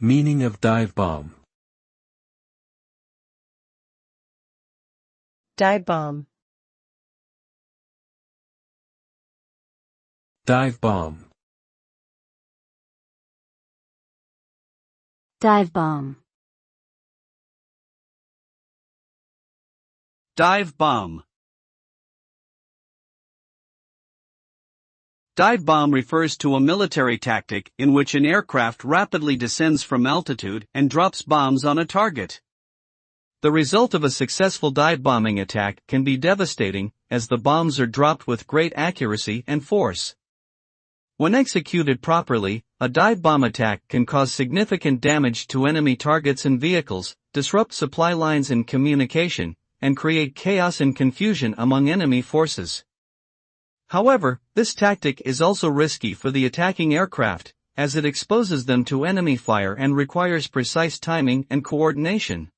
Meaning of dive bomb. Dive bomb. Dive bomb. Dive bomb. Dive bomb. Dive bomb refers to a military tactic in which an aircraft rapidly descends from altitude and drops bombs on a target. The result of a successful dive bombing attack can be devastating, as the bombs are dropped with great accuracy and force. When executed properly, a dive bomb attack can cause significant damage to enemy targets and vehicles, disrupt supply lines and communication, and create chaos and confusion among enemy forces. However, this tactic is also risky for the attacking aircraft, as it exposes them to enemy fire and requires precise timing and coordination.